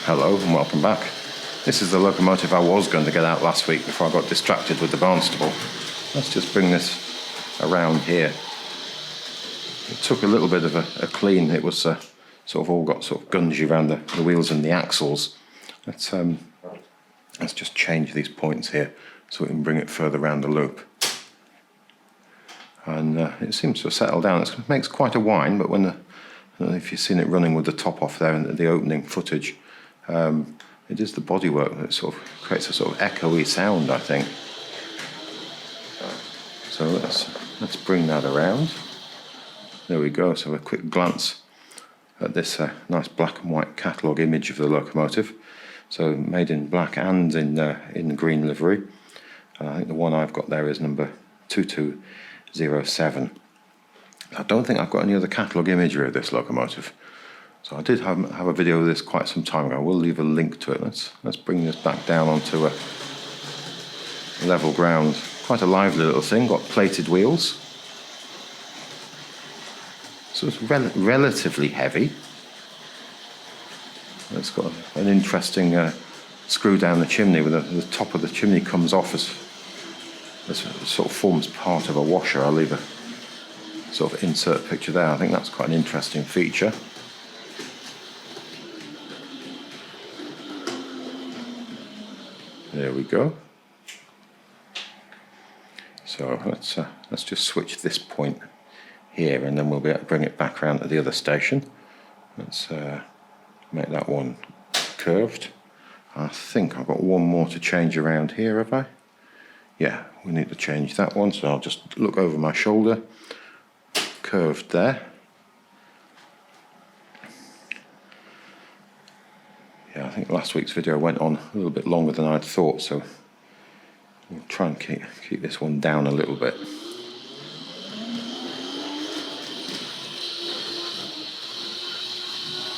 Hello and welcome back. This is the locomotive I was going to get out last week before I got distracted with the Barnstable. Let's just bring this around here. It took a little bit of a clean. It was sort of all got sort of gungy around the wheels and the axles. Let's just change these points here so we can bring it further around the loop. And it seems to have settled down. It makes quite a whine, but when I don't know if you've seen it running with the top off there in the opening footage, it is the bodywork that sort of creates a sort of echoey sound, I think. So let's bring that around. There we go. So a quick glance at this nice black and white catalogue image of the locomotive. So made in black and in green livery. I think the one I've got there is number 2207. I don't think I've got any other catalogue imagery of this locomotive. So I did have a video of this quite some time ago. I will leave a link to it. Let's bring this back down onto a level ground. Quite a lively little thing. Got plated wheels. So it's relatively heavy. It's got an interesting screw down the chimney, where the top of the chimney comes off as sort of forms part of a washer. I'll leave a sort of insert picture there. I think that's quite an interesting feature. There we go. So let's just switch this point here, and then we'll be able to bring it back around to the other station. Let's make that one curved. I think I've got one more to change around here, have I? Yeah, we need to change that one, so I'll just look over my shoulder. Curved there. Yeah, I think last week's video went on a little bit longer than I'd thought, so we'll try and keep this one down a little bit.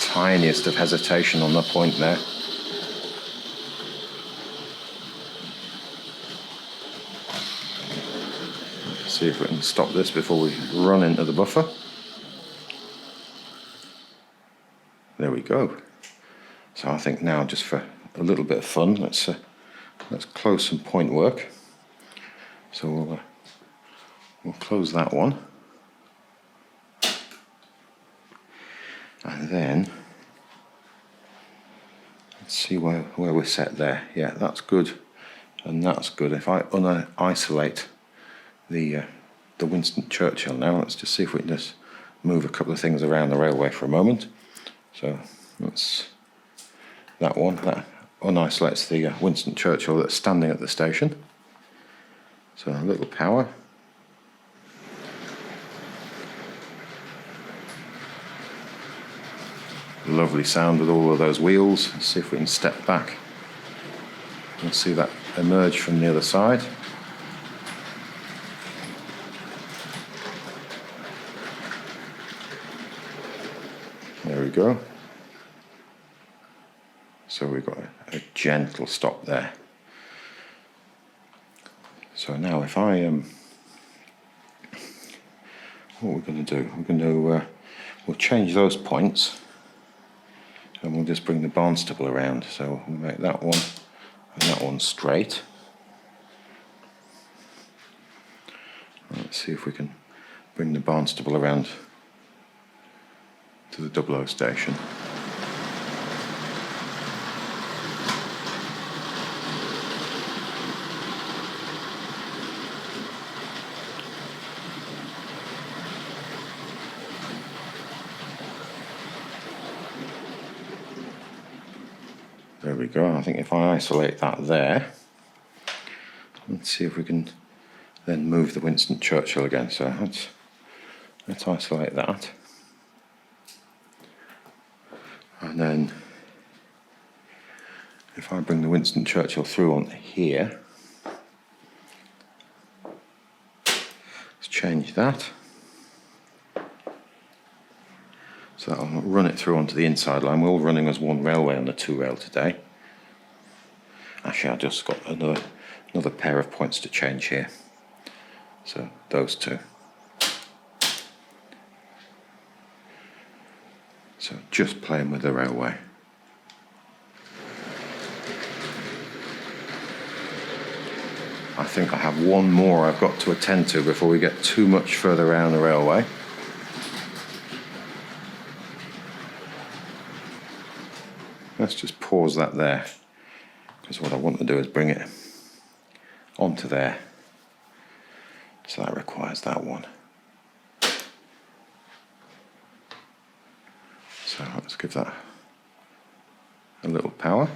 Tiniest of hesitation on the point there. Let's see if we can stop this before we run into the buffer. There we go. So I think now, just for a little bit of fun, let's close some point work. So we'll close that one, and then let's see where we're set there. Yeah, that's good, and that's good. If I isolate the Winston Churchill now, let's just see if we can just move a couple of things around the railway for a moment. So that unisolates the Winston Churchill that's standing at the station. So a little power. Lovely sound with all of those wheels. Let's see if we can step back and see that emerge from the other side. There we go. So we've got a gentle stop there. So now if I what we're going to do, we'll change those points, and we'll just bring the Barnstable around. So we'll make that one and that one straight. Let's see if we can bring the Barnstable around to the Dublo station. There we go. I think if I isolate that there, let's see if we can then move the Winston Churchill again. So let's isolate that. And then if I bring the Winston Churchill through onto here, let's change that. So that'll run it through onto the inside line. We're all running as one railway on the 2 rail today. Actually, I just got another pair of points to change here. So those two. So just playing with the railway. think I have one more I've got to attend to before we get too much further around the railway. Let's just pause that there, because what I want to do is bring it onto there. So that requires that one. So let's give that a little power.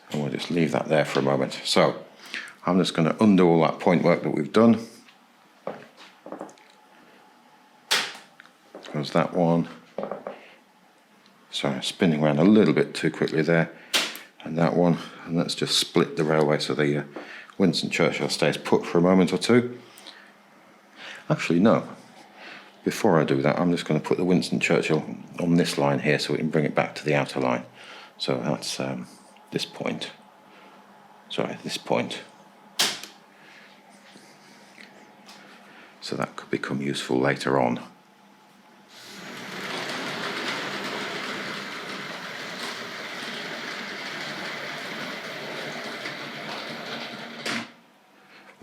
And we'll just leave that there for a moment. So I'm just going to undo all that point work that we've done. There's that one. Sorry, spinning around a little bit too quickly there. And that one. And let's just split the railway so the Winston Churchill stays put for a moment or two. Actually, no. Before I do that, I'm just going to put the Winston Churchill on this line here so we can bring it back to the outer line. So that's this point. Sorry, this point. So that could become useful later on.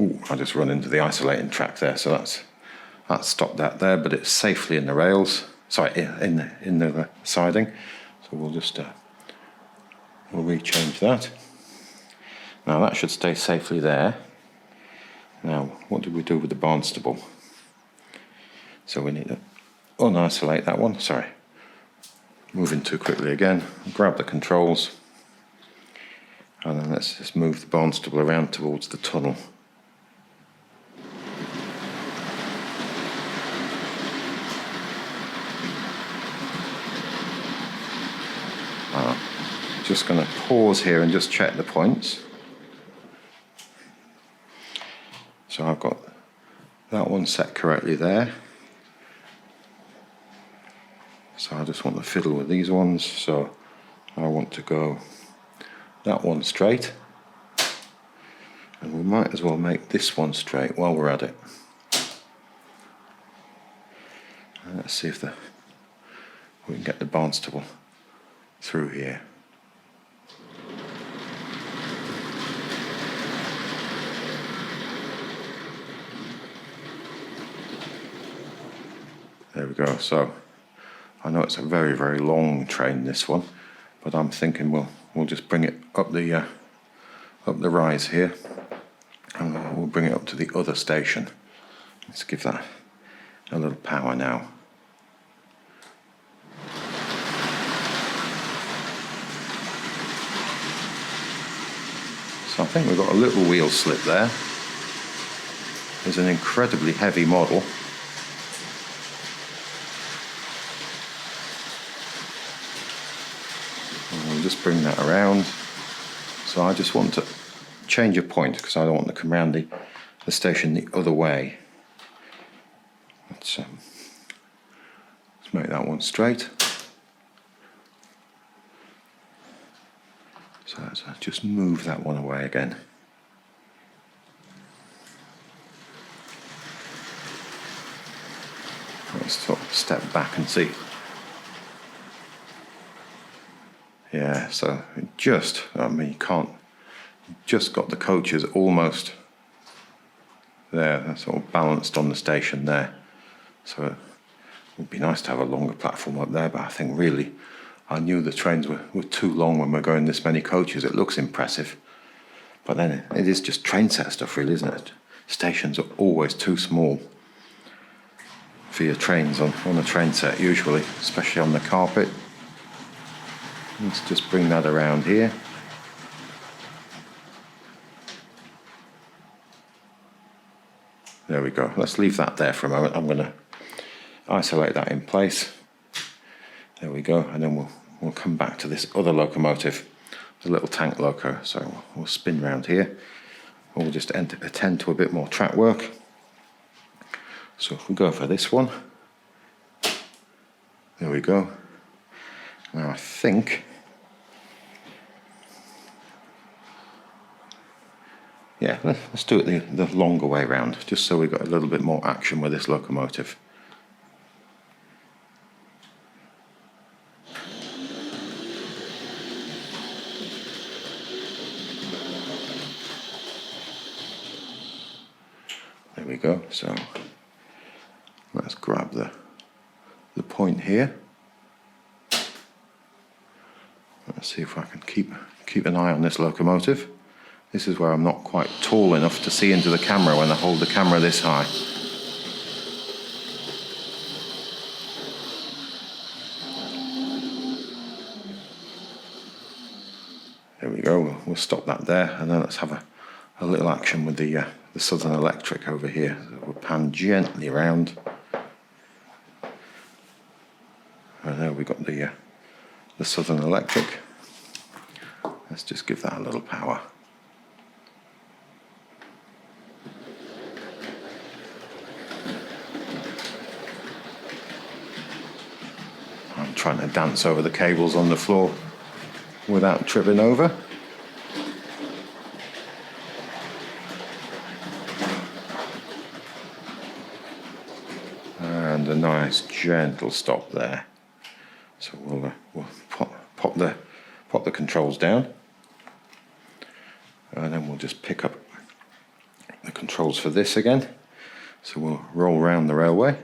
Ooh, I just run into the isolating track there, so that's stopped that there, but it's safely in the rails. Sorry, in the siding. So we'll just we'll rechange that. Now that should stay safely there. Now, what did we do with the Barnstable? So we need to unisolate that one. Sorry, moving too quickly again. Grab the controls, and then let's just move the Barnstable around towards the tunnel. Just going to pause here and just check the points. So I've got that one set correctly there. So I just want to fiddle with these ones. So I want to go that one straight. And we might as well make this one straight while we're at it. And let's see if we can get the Barnstable through here. There we go. So I know it's a very, very long train, this one, but I'm thinking we'll just bring it up the rise here, and we'll bring it up to the other station. Let's give that a little power now. So I think we've got a little wheel slip there. It's an incredibly heavy model. Just bring that around. So I just want to change a point because I don't want to come around the station the other way. Let's make that one straight. So let's just move that one away again. Let's sort of step back and see. Yeah, so you can't, just got the coaches almost there, they're sort of balanced on the station there. So it would be nice to have a longer platform up there, but I think really, I knew the trains were too long when we're going this many coaches. It looks impressive, but then it is just train set stuff really, isn't it? Stations are always too small for your trains on a train set usually, especially on the carpet. Let's just bring that around here. There we go. Let's leave that there for a moment. I'm going to isolate that in place. There we go. And then we'll come back to this other locomotive, the little tank loco. So we'll spin round here. We'll just attend to a bit more track work. So if we go for this one. There we go. Now I think, yeah, let's do it the longer way round, just so we've got a little bit more action with this locomotive. we go. So let's grab the point here. Let's see if I can keep an eye on this locomotive. This is where I'm not quite tall enough to see into the camera when I hold the camera this high. There we go, we'll stop that there, and then let's have a little action with the Southern Electric over here. So we'll pan gently around. And there we've got the Southern Electric. Let's just give that a little power. I'm trying to dance over the cables on the floor without tripping over. And a nice gentle stop there. So we'll pop the controls down, and then we'll just pick up the controls for this again. So we'll roll around the railway.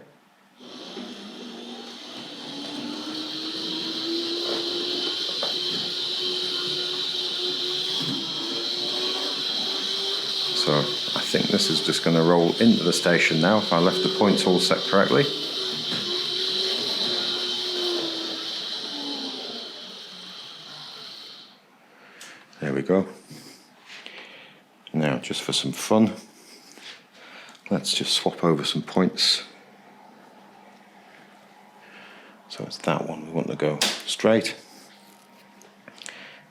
So I think this is just going to roll into the station now if I left the points all set correctly. There we go. Now, just for some fun, let's just swap over some points. So it's that one we want to go straight.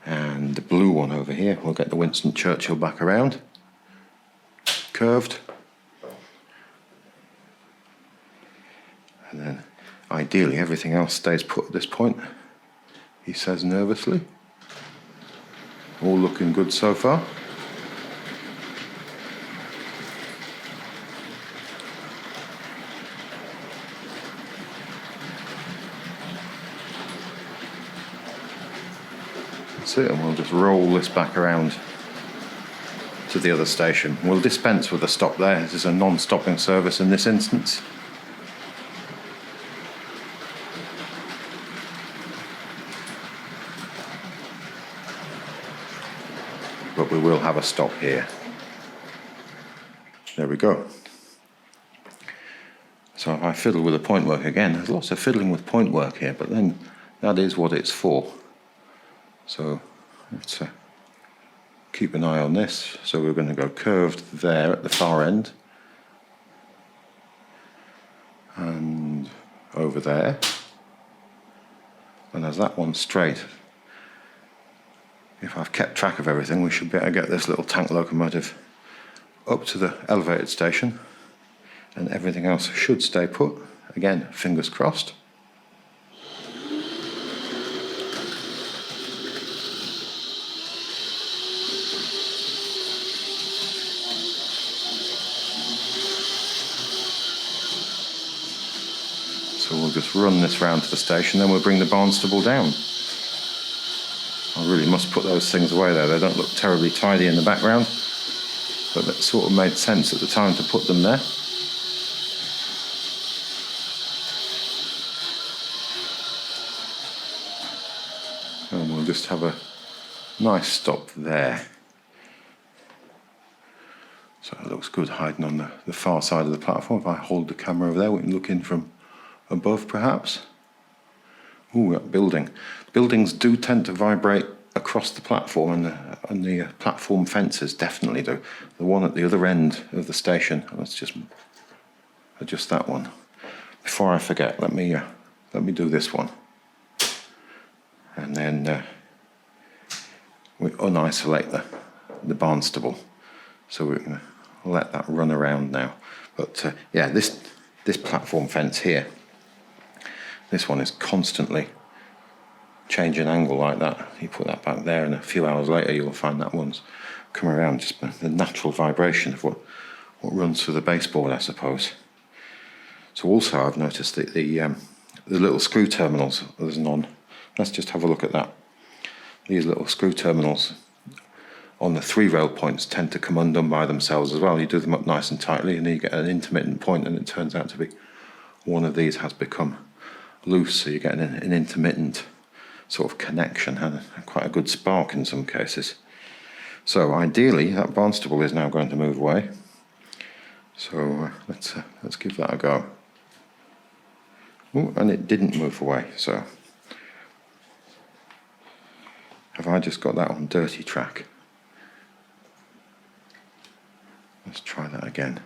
And the blue one over here, we'll get the Winston Churchill back around. Curved. And then, ideally, everything else stays put at this point, he says nervously. All looking good so far. That's it, and we'll just roll this back around to the other station. We'll dispense with a stop there. This is a non-stopping service in this instance. But we will have a stop here. There we go. So if I fiddle with the point work again, there's lots of fiddling with point work here, but then that is what it's for. So let's keep an eye on this. So we're going to go curved there at the far end. And over there. And as that one straight. If I've kept track of everything, we should be able to get this little tank locomotive up to the elevated station, and everything else should stay put. Again, fingers crossed. So we'll just run this round to the station, then we'll bring the Barnstable down. I really must put those things away there. They don't look terribly tidy in the background, but that sort of made sense at the time to put them there. And we'll just have a nice stop there. So it looks good hiding on the far side of the platform. If I hold the camera over there, we can look in from above perhaps. Ooh, that building. Buildings do tend to vibrate across the platform, and the platform fences definitely do. The one at the other end of the station, let's just adjust that one. Before I forget, let me do this one. And then we unisolate the Barnstable. So we're going to let that run around now. But yeah, this platform fence here, this one is constantly changing angle like that. You put that back there, and a few hours later you'll find that one's come around. Just the natural vibration of what runs through the baseboard, I suppose. So also I've noticed that the little screw terminals there's none. Let's just have a look at that. These little screw terminals on the 3 rail points tend to come undone by themselves as well. You do them up nice and tightly and then you get an intermittent point, and it turns out to be one of these has become loose, so you get an intermittent sort of connection and quite a good spark in some cases. So ideally that barnstable is now going to move away. So let's give that a go. Ooh, and it didn't move away, so have I just got that on dirty track? Let's try that again.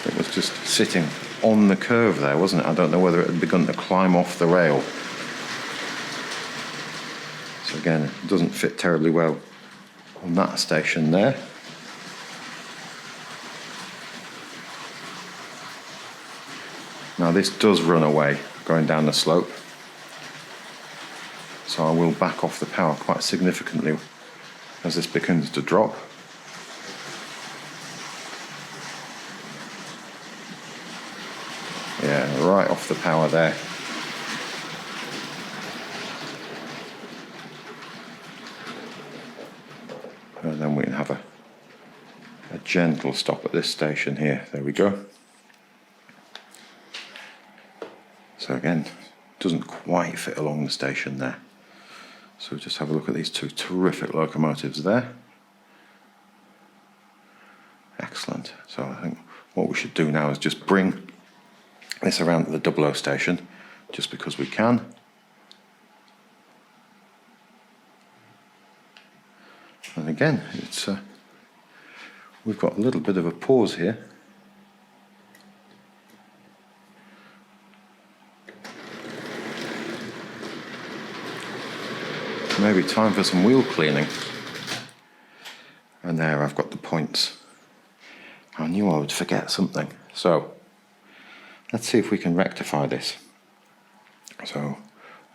It was just sitting on the curve there, wasn't it? I don't know whether it had begun to climb off the rail. So again, it doesn't fit terribly well on that station there. Now this does run away going down the slope, so I will back off the power quite significantly as this begins to drop. Yeah, right off the power there. And then we can have a gentle stop at this station here. There we go. So again, doesn't quite fit along the station there. So just have a look at these 2 terrific locomotives there. Excellent. So I think what we should do now is just bring this around to the Dublo station, just because we can. And again, it's we've got a little bit of a pause here. Maybe time for some wheel cleaning. And there I've got the points. I knew I would forget something. So let's see if we can rectify this. So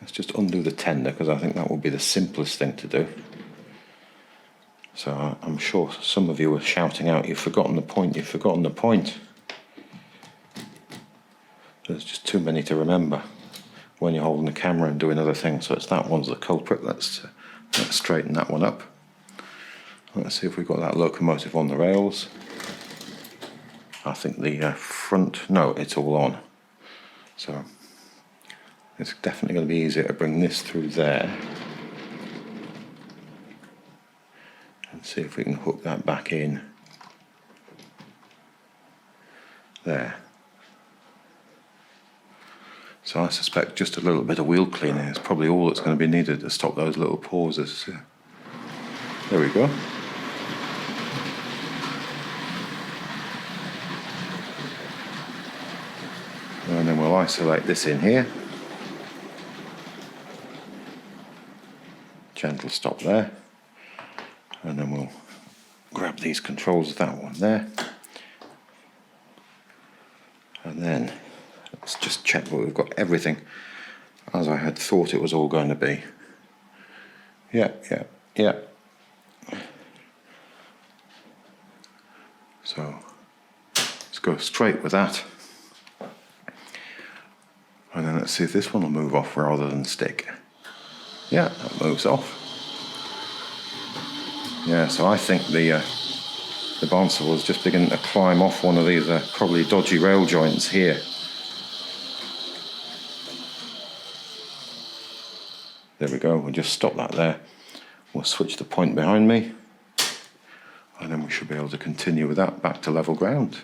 let's just undo the tender, because I think that will be the simplest thing to do. So I'm sure some of you are shouting out, "You've forgotten the point, you've forgotten the point." There's just too many to remember when you're holding the camera and doing other things. So it's that one's the culprit. Let's straighten that one up. Let's see if we've got that locomotive on the rails. I think the front, no, it's all on. So it's definitely going to be easier to bring this through there. And see if we can hook that back in. There. So I suspect just a little bit of wheel cleaning is probably all that's going to be needed to stop those little pauses. There we go. And then we'll isolate this in here. Gentle stop there. And then we'll grab these controls of that one there. And then let's just check that we've got everything as I had thought it was all going to be. Yeah. So let's go straight with that. And then let's see if this one will move off rather than stick. Yeah, that moves off. Yeah, so I think the barnstable is just beginning to climb off one of these probably dodgy rail joints here. There we go, we'll just stop that there. We'll switch the point behind me, and then we should be able to continue with that back to level ground.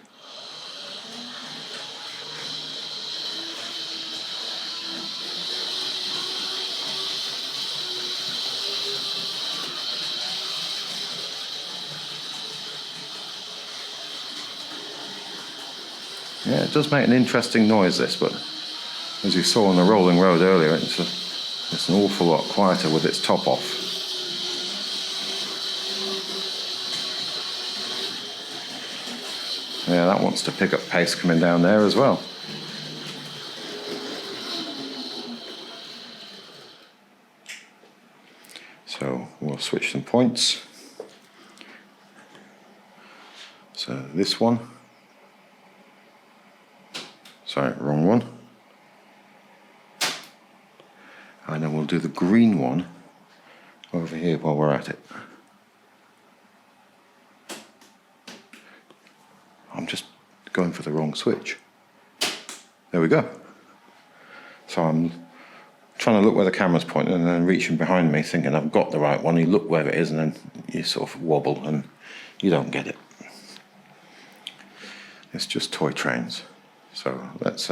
Yeah, it does make an interesting noise, this, but as you saw on the rolling road earlier, it's an awful lot quieter with its top off. Yeah, that wants to pick up pace coming down there as well. So we'll switch some points. So this one. Sorry, wrong one. And then we'll do the green one over here while we're at it. I'm just going for the wrong switch. There we go. So I'm trying to look where the camera's pointing and then reaching behind me thinking I've got the right one. You look where it is and then you sort of wobble and you don't get it. It's just toy trains. So let's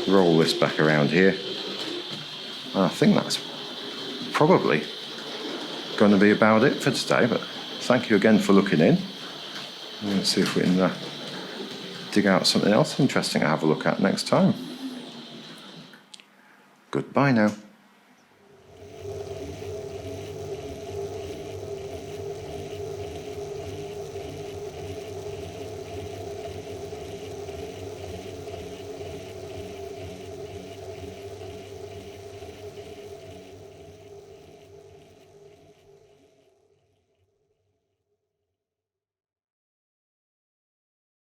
roll this back around here. I think that's probably going to be about it for today, but thank you again for looking in. Let's see if we can dig out something else interesting to have a look at next time. Goodbye now.